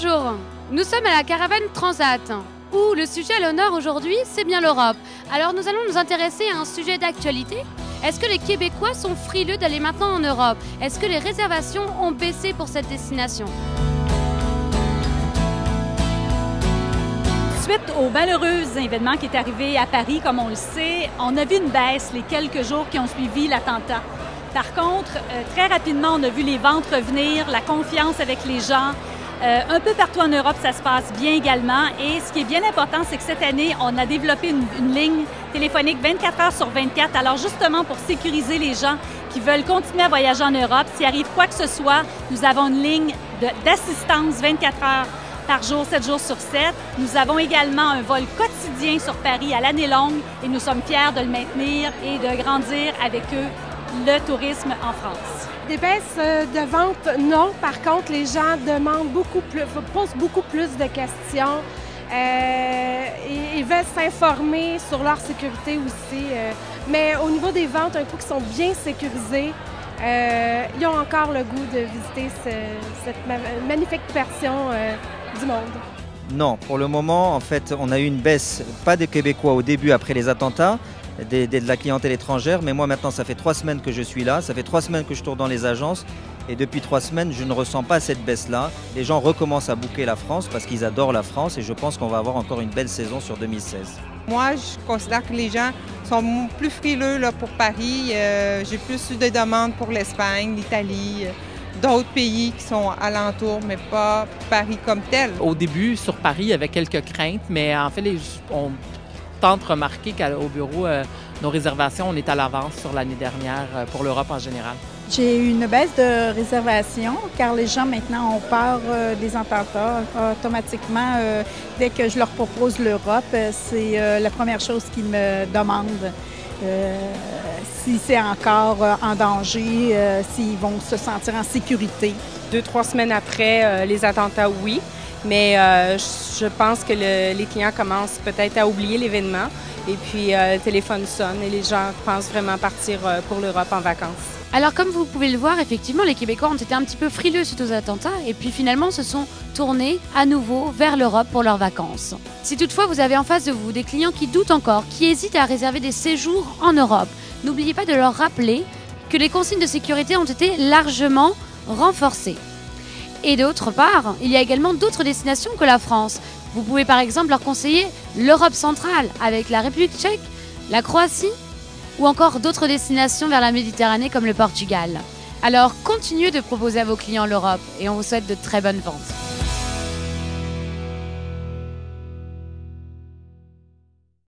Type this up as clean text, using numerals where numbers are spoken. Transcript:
Bonjour, nous sommes à la caravane Transat, où le sujet à l'honneur aujourd'hui, c'est bien l'Europe. Alors nous allons nous intéresser à un sujet d'actualité. Est-ce que les Québécois sont frileux d'aller maintenant en Europe? Est-ce que les réservations ont baissé pour cette destination? Suite aux malheureux événements qui est arrivé à Paris, comme on le sait, on a vu une baisse les quelques jours qui ont suivi l'attentat. Par contre, très rapidement, on a vu les ventes revenir, la confiance avec les gens. Un peu partout en Europe, ça se passe bien également. Et ce qui est bien important, c'est que cette année, on a développé une ligne téléphonique 24 heures sur 24. Alors justement, pour sécuriser les gens qui veulent continuer à voyager en Europe, s'il arrive quoi que ce soit, nous avons une ligne d'assistance 24 heures par jour, 7 jours sur 7. Nous avons également un vol quotidien sur Paris à l'année longue et nous sommes fiers de le maintenir et de grandir avec eux le tourisme en France. Des baisses de vente, non. Par contre, les gens demandent beaucoup plus, posent beaucoup plus de questions. Ils veulent s'informer sur leur sécurité aussi. Mais au niveau des ventes, un coup qui sont bien sécurisées, ils ont encore le goût de visiter cette magnifique version du monde. Non, pour le moment, en fait, on a eu une baisse, pas des Québécois au début après les attentats, de la clientèle étrangère, mais moi maintenant ça fait 3 semaines que je suis là, ça fait 3 semaines que je tourne dans les agences et depuis 3 semaines je ne ressens pas cette baisse-là. Les gens recommencent à booker la France parce qu'ils adorent la France et je pense qu'on va avoir encore une belle saison sur 2016. Moi, je considère que les gens sont plus frileux là, pour Paris. J'ai plus eu de demandes pour l'Espagne, l'Italie, d'autres pays qui sont alentours, mais pas Paris comme tel. Au début, sur Paris, il y avait quelques craintes, mais en fait, on tente de remarquer qu'au bureau, nos réservations, on est à l'avance sur l'année dernière pour l'Europe en général. J'ai eu une baisse de réservation car les gens maintenant ont peur des attentats. Automatiquement, dès que je leur propose l'Europe, c'est la première chose qu'ils me demandent. Si c'est encore en danger, s'ils vont se sentir en sécurité. 2-3 semaines après les attentats, oui. Mais je pense que les clients commencent peut-être à oublier l'événement. Et puis, le téléphone sonne et les gens pensent vraiment partir pour l'Europe en vacances. Alors comme vous pouvez le voir, effectivement, les Québécois ont été un petit peu frileux suite aux attentats et puis finalement se sont tournés à nouveau vers l'Europe pour leurs vacances. Si toutefois vous avez en face de vous des clients qui doutent encore, qui hésitent à réserver des séjours en Europe, n'oubliez pas de leur rappeler que les consignes de sécurité ont été largement renforcées. Et d'autre part, il y a également d'autres destinations que la France. Vous pouvez par exemple leur conseiller l'Europe centrale avec la République tchèque, la Croatie ou encore d'autres destinations vers la Méditerranée comme le Portugal. Alors continuez de proposer à vos clients l'Europe et on vous souhaite de très bonnes ventes.